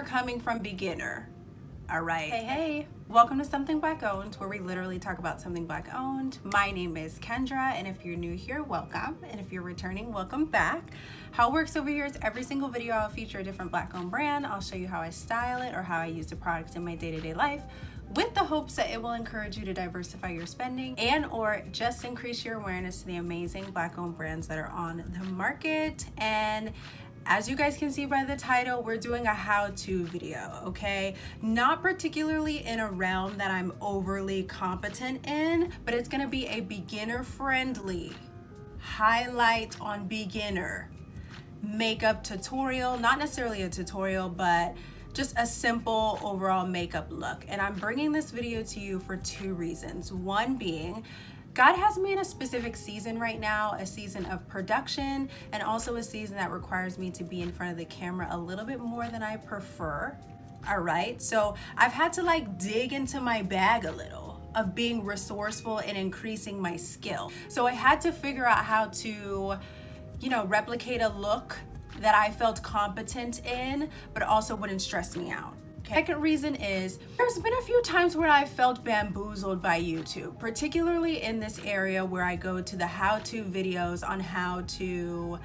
beginner coming from beginner. All right. Hey, welcome to Something Black Owned, where we literally talk about something Black owned. My name is Kendra, and if you're new here, welcome. And if you're returning, welcome back. How it works over here is every single video I'll feature a different Black owned brand. I'll show you how I style it or how I use the product in my day-to-day life, with the hopes that it will encourage you to diversify your spending and or just increase your awareness to the amazing Black owned brands that are on the market. And as you guys can see by the title, we're doing a how-to video, okay? Not particularly in a realm that I'm overly competent in, but it's gonna be a beginner-friendly highlight on beginner makeup tutorial. Not necessarily a tutorial, but just a simple overall makeup look. And I'm bringing this video to you for two reasons. One being, God has me in a specific season right now, a season of production, and also a season that requires me to be in front of the camera a little bit more than I prefer. All right, so I've had to like dig into my bag a little of being resourceful and increasing my skill. So I had to figure out how to, replicate a look that I felt competent in, but also wouldn't stress me out. Second reason is there's been a few times where I felt bamboozled by YouTube, particularly in this area where I go to the how-to videos on how to,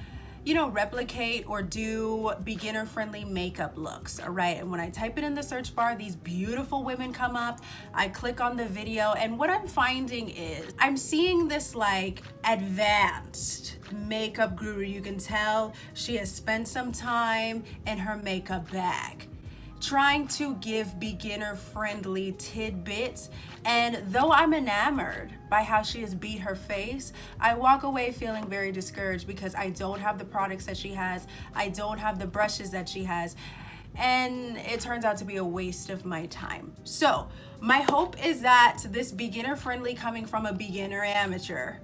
replicate or do beginner-friendly makeup looks, all right? And when I type it in the search bar, these beautiful women come up, I click on the video, and what I'm finding is I'm seeing this like advanced makeup guru. You can tell she has spent some time in her makeup bag, trying to give beginner-friendly tidbits. And though I'm enamored by how she has beat her face, I walk away feeling very discouraged because I don't have the products that she has, I don't have the brushes that she has, and it turns out to be a waste of my time. So my hope is that this beginner-friendly coming from a beginner amateur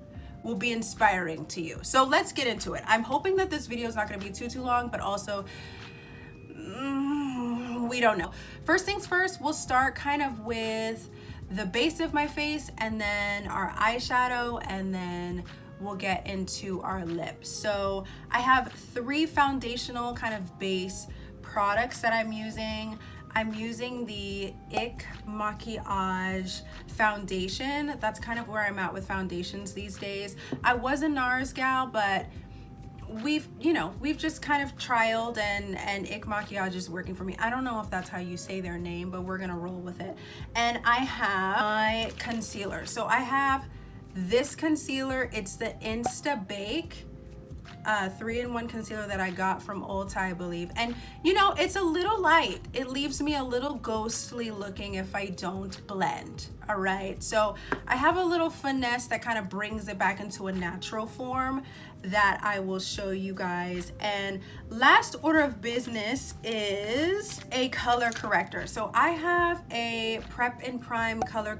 will be inspiring to you. So let's get into it. I'm hoping that this video is not going to be too long, but also we don't know. First things first, we'll start kind of with the base of my face and then our eyeshadow, and then we'll get into our lips. So I have three foundational kind of base products that I'm using. I'm using the IK Maquillage foundation. That's kind of where I'm at with foundations these days. I was a NARS gal, but we've just kind of trialed and IK Maquillage is working for me. I don't know if that's how you say their name, but we're gonna roll with it. And I have my concealer. So I have this concealer. It's the Insta Bake 3-in-1 concealer that I got from Ulta, I believe. And it's a little light. It leaves me a little ghostly looking if I don't blend. All right, so I have a little finesse that kind of brings it back into a natural form that I will show you guys. And last order of business is a color corrector. So I have a Prep and Prime color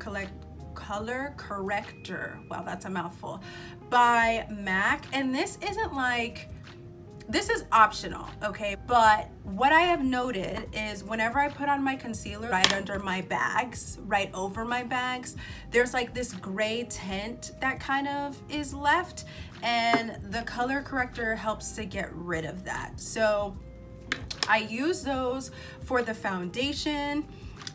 corrector, wow, that's a mouthful, by MAC. And this is optional, okay? But what I have noted is whenever I put on my concealer right under my bags, right over my bags, there's like this gray tint that kind of is left, and the color corrector helps to get rid of that. So I use those for the foundation.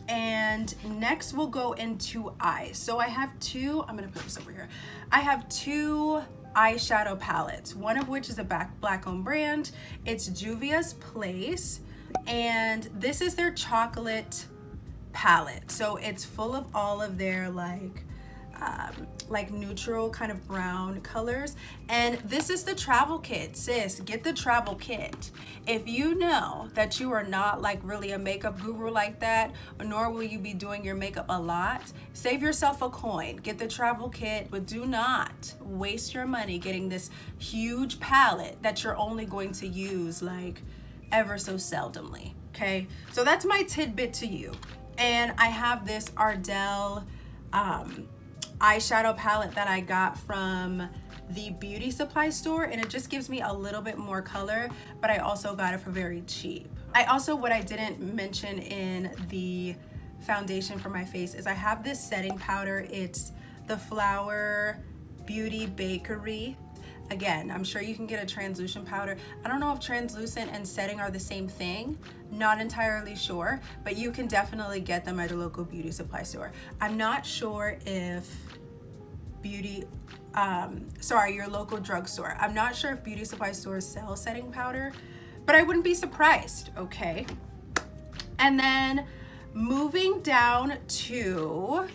And next we'll go into eyes. So I have two, I'm gonna put this over here. I have two eyeshadow palettes, one of which is a Black owned brand. It's Juvia's Place, and this is their chocolate palette. So it's full of all of their like neutral kind of brown colors. And this is the travel kit. Sis, get the travel kit. If you know that you are not like really a makeup guru like that, nor will you be doing your makeup a lot, save yourself a coin, get the travel kit, but do not waste your money getting this huge palette that you're only going to use like ever so seldomly, okay? So that's my tidbit to you. And I have this Ardell eyeshadow palette that I got from the beauty supply store, and it just gives me a little bit more color, but I also got it for very cheap. What I didn't mention in the foundation for my face is I have this setting powder. It's the Flower Beauty Bakerie. Again, I'm sure you can get a translucent powder. I don't know if translucent and setting are the same thing. Not entirely sure, but you can definitely get them at a local beauty supply store. I'm not sure if your local drugstore. I'm not sure if beauty supply stores sell setting powder, but I wouldn't be surprised, okay? And then moving down to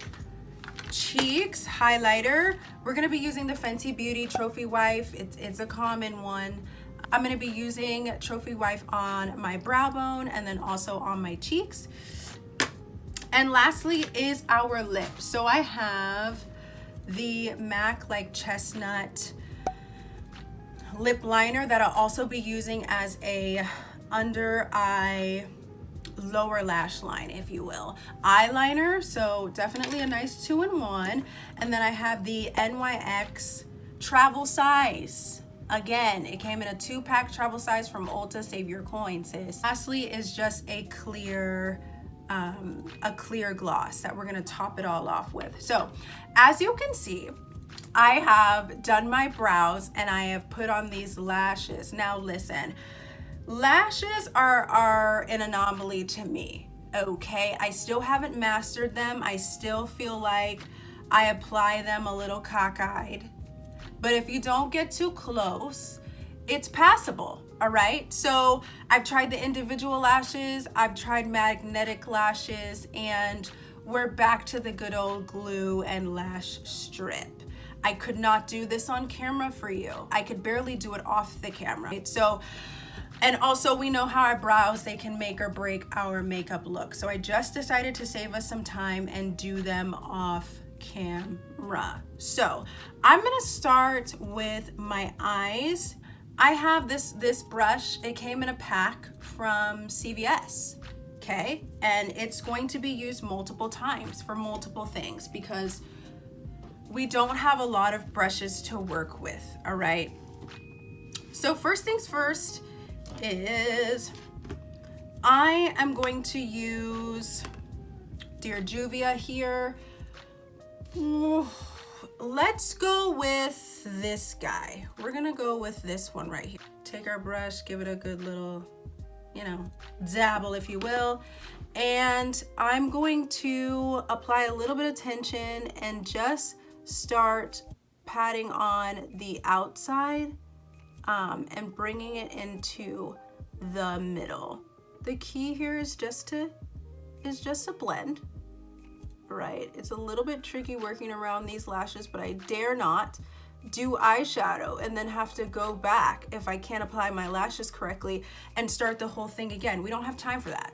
cheeks highlighter, we're gonna be using the Fenty Beauty Trophy Wife. It's a common one. I'm gonna be using Trophy Wife on my brow bone and then also on my cheeks. And lastly is our lips. So I have the MAC like chestnut lip liner that I'll also be using as a under eye lower lash line, if you will, eyeliner. So definitely a nice 2-in-1. And then I have the NYX travel size. Again, it came in a 2-pack travel size from Ulta. Save your coins, sis. Lastly is just a clear gloss that we're gonna top it all off with. So as you can see, I have done my brows and I have put on these lashes. Now listen, lashes are an anomaly to me, okay? I still haven't mastered them. I still feel like I apply them a little cockeyed. But if you don't get too close, it's passable, all right? So I've tried the individual lashes, I've tried magnetic lashes, and we're back to the good old glue and lash strip. I could not do this on camera for you. I could barely do it off the camera. Right? So, and also we know how our brows, they can make or break our makeup look. So I just decided to save us some time and do them off camera. So I'm gonna start with my eyes. I have this brush. It came in a pack from CVS, okay? And it's going to be used multiple times for multiple things because we don't have a lot of brushes to work with, all right? So first things first is I am going to use Dear Juvia here. Let's go with this guy. We're gonna go with this one right here. Take our brush, give it a good little, dabble, if you will. And I'm going to apply a little bit of tension and just start patting on the outside and bringing it into the middle. The key here is just to blend. Right, it's a little bit tricky working around these lashes, but I dare not do eyeshadow and then have to go back if I can't apply my lashes correctly and start the whole thing again. We don't have time for that.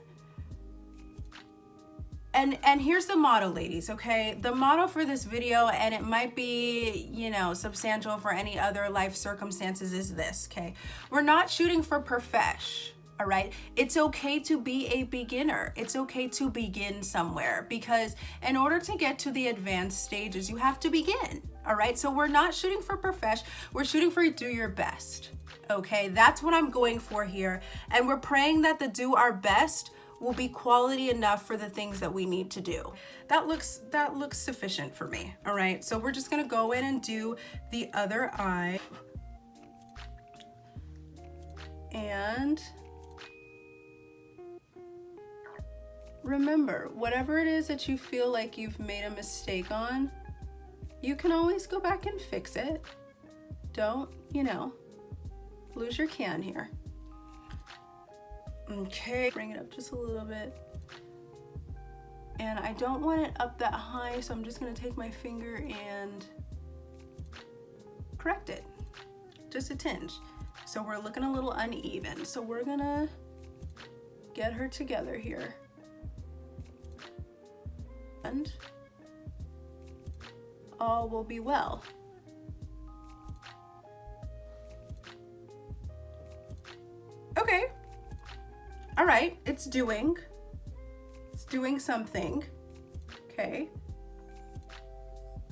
And here's the motto, ladies, okay? The motto for this video, and it might be, substantial for any other life circumstances, is this, okay? We're not shooting for perfection. All right, it's okay to be a beginner. It's okay to begin somewhere because in order to get to the advanced stages, you have to begin. All right, so we're not shooting for perfection. We're shooting for do your best. Okay, that's what I'm going for here. And we're praying that the do our best will be quality enough for the things that we need to do. That looks sufficient for me. All right, so we're just gonna go in and do the other eye. And remember, whatever it is that you feel like you've made a mistake on, you can always go back and fix it. Don't, lose your can here. Okay, bring it up just a little bit. And I don't want it up that high, so I'm just gonna take my finger and correct it, just a tinge. So we're looking a little uneven. So we're gonna get her together here. And all will be well. Okay. All right, it's doing something. Okay.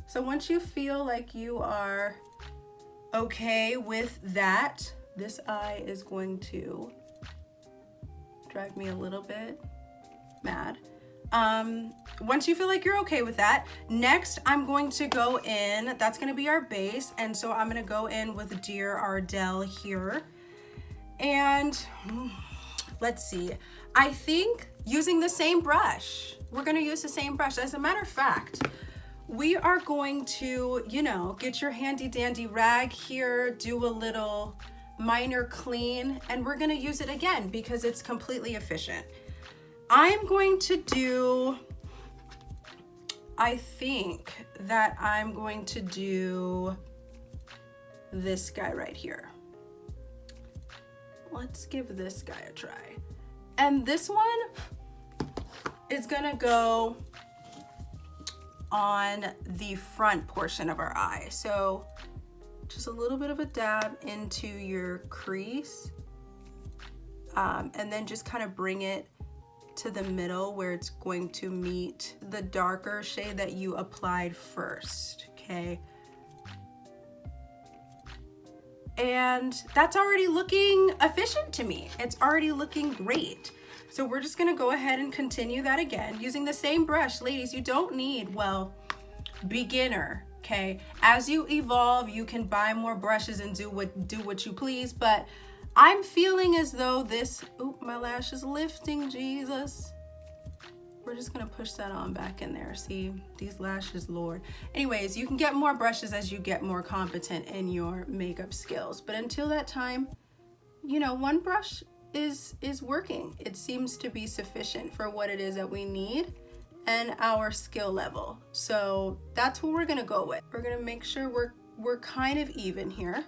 So once you feel like you are okay with that, this eye is going to drive me a little bit mad. Once you feel like you're okay with that, next I'm going to go in, that's gonna be our base, and so I'm gonna go in with Dear Ardell here. And let's see, I think using the same brush, we're gonna use the same brush. As a matter of fact, we are going to, you know, get your handy dandy rag here, do a little minor clean, and we're gonna use it again because it's completely efficient. I'm going to do, I think that I'm going to do this guy right here. Let's give this guy a try. And this one is gonna go on the front portion of our eye. So just a little bit of a dab into your crease, and then just kind of bring it to the middle where it's going to meet the darker shade that you applied first, okay? And that's already looking efficient to me. It's already looking great. So we're just gonna go ahead and continue that again using the same brush. Ladies, you don't need, well, beginner, okay? As you evolve, you can buy more brushes and do what you please, but I'm feeling as though this, oop, my lash is lifting, Jesus. We're just gonna push that on back in there. See, these lashes, Lord. Anyways, you can get more brushes as you get more competent in your makeup skills. But until that time, you know, one brush is working. It seems to be sufficient for what it is that we need and our skill level. So that's what we're gonna go with. We're gonna make sure we're kind of even here.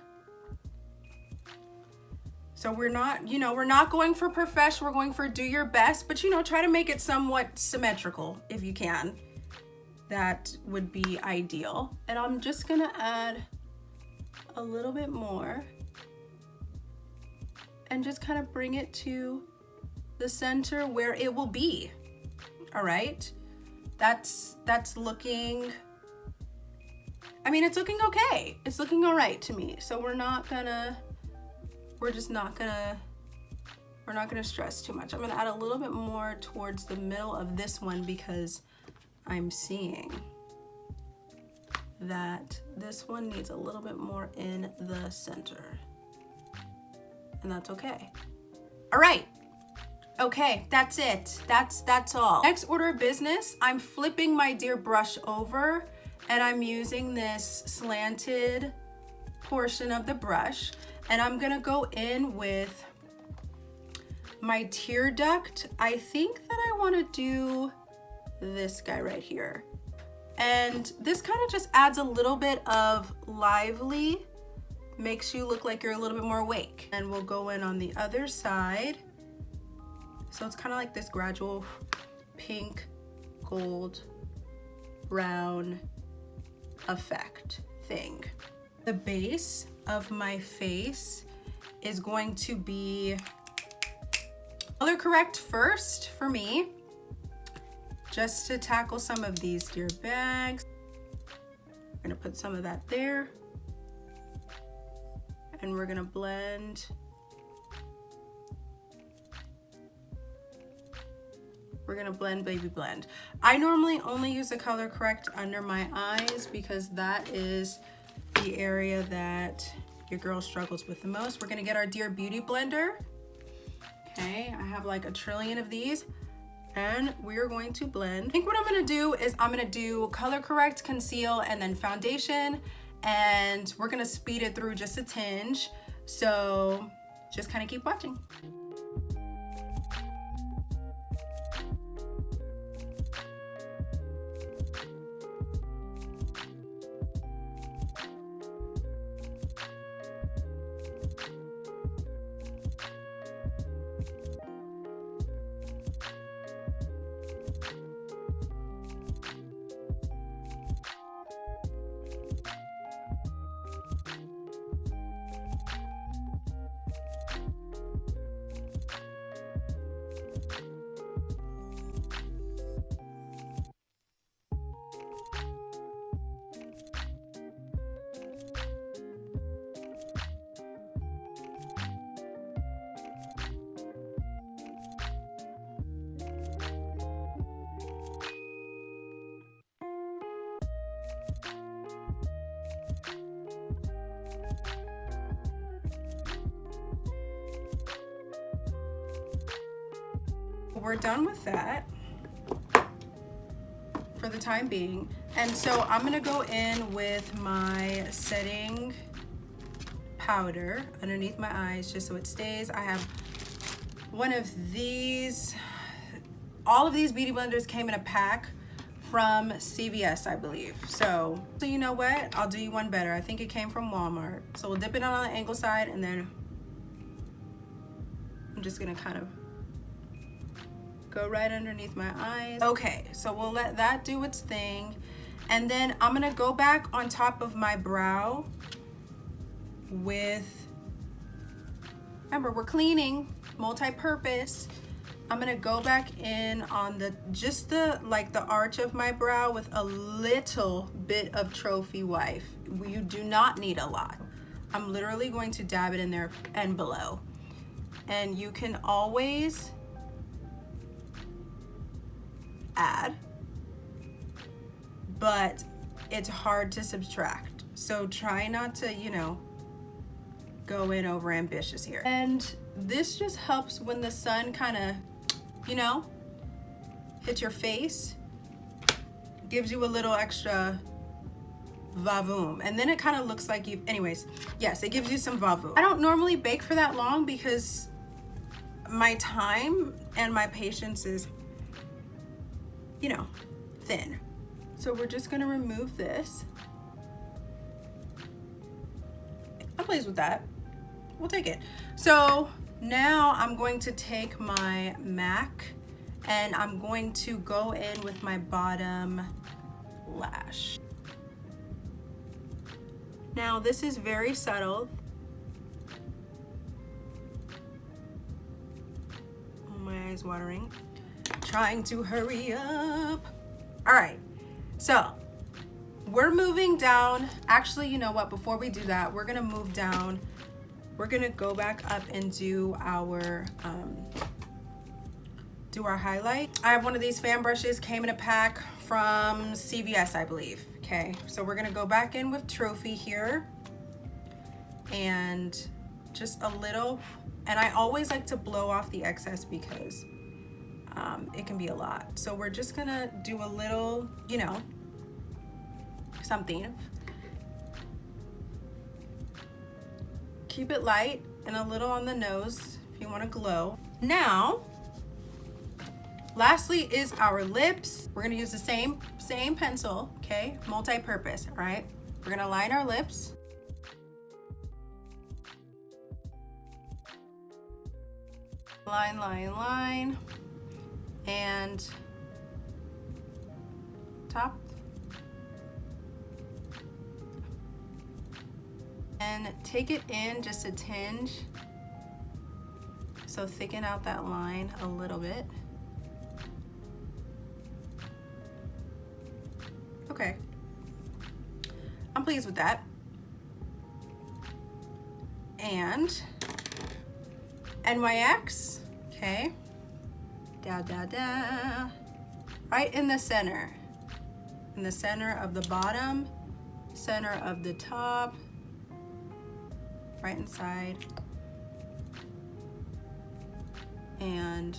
So we're not, you know, we're not going for perfection, we're going for do your best, but you know, try to make it somewhat symmetrical if you can. That would be ideal. And I'm just gonna add a little bit more and just kind of bring it to the center where it will be. All right, that's looking, I mean, it's looking okay. It's looking all right to me. So we're not gonna stress too much. I'm gonna add a little bit more towards the middle of this one because I'm seeing that this one needs a little bit more in the center. And that's okay. All right, okay, that's it. That's all. Next order of business, I'm flipping my Dear brush over and I'm using this slanted portion of the brush. And I'm gonna go in with my tear duct. I think that I wanna do this guy right here. And this kind of just adds a little bit of lively, makes you look like you're a little bit more awake. And we'll go in on the other side. So it's kind of like this gradual pink, gold, brown effect thing. The base of my face is going to be color correct first for me, just to tackle some of these Dear bags. We're gonna put some of that there, and we're gonna blend. We're gonna blend, baby, blend. I normally only use the color correct under my eyes because that is the area that your girl struggles with the most. We're gonna get our Dear Beauty blender. Okay, I have like a trillion of these, and we're going to blend. I think what I'm gonna do is I'm gonna do color correct, conceal, and then foundation, and we're gonna speed it through just a tinge. So just kind of keep watching. we're done with that for the time being. And so I'm gonna go in with my setting powder underneath my eyes just so it stays. I have one of these. All of these beauty blenders came in a pack from CVS, I believe. So you know what? I'll do you one better. I think it came from Walmart. So we'll dip it on the angle side, and then I'm just gonna kind of go right underneath my eyes. Okay, so we'll let that do its thing. And then I'm gonna go back on top of my brow with, remember, we're cleaning, multi-purpose. I'm gonna go back in on just the arch of my brow with a little bit of Trophy Wife. You do not need a lot. I'm literally going to dab it in there and below. And you can always add, but it's hard to subtract. So try not to, you know, go in over ambitious here. And this just helps when the sun kind of, you know, hits your face, gives you a little extra vavoom. And then it kind of looks like anyways, yes, it gives you some vavoom. I don't normally bake for that long because my time and my patience is, you know, thin. So we're just gonna remove this. I'm pleased with that. We'll take it. So now I'm going to take my MAC and I'm going to go in with my bottom lash. Now this is very subtle. Oh, my eyes watering. Trying to hurry up. All right, so we're moving down. Actually, you know what, before we do that, we're gonna move down. We're gonna go back up and do our highlight. I have one of these fan brushes, came in a pack from CVS, I believe. Okay, so we're gonna go back in with Trophy here and just a little, and I always like to blow off the excess because it can be a lot. So we're just gonna do a little, you know, something. Keep it light and a little on the nose if you want to glow. Now, lastly is our lips. We're gonna use the same pencil, okay? Multi-purpose, all right? We're gonna line our lips. Line, line, line. And top. And take it in just a tinge. So thicken out that line a little bit. Okay. I'm pleased with that. And NYX, okay. Da, da, da. Right in the center. In the center of the bottom, center of the top, right inside. And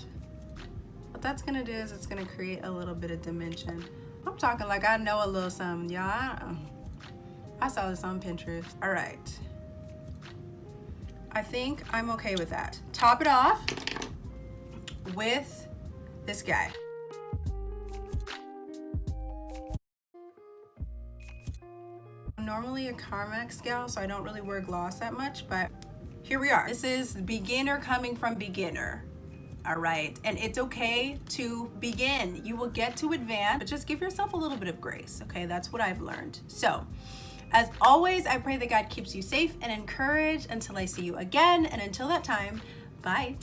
what that's gonna do is it's gonna create a little bit of dimension. I'm talking like I know a little something, y'all. I saw this on Pinterest. All right. I think I'm okay with that. Top it off with this guy. I'm normally a Carmex gal, so I don't really wear gloss that much, but here we are. This is beginner coming from beginner. All right, and it's okay to begin. You will get to advance, but just give yourself a little bit of grace, okay? That's what I've learned. So, as always, I pray that God keeps you safe and encouraged until I see you again, and until that time, bye.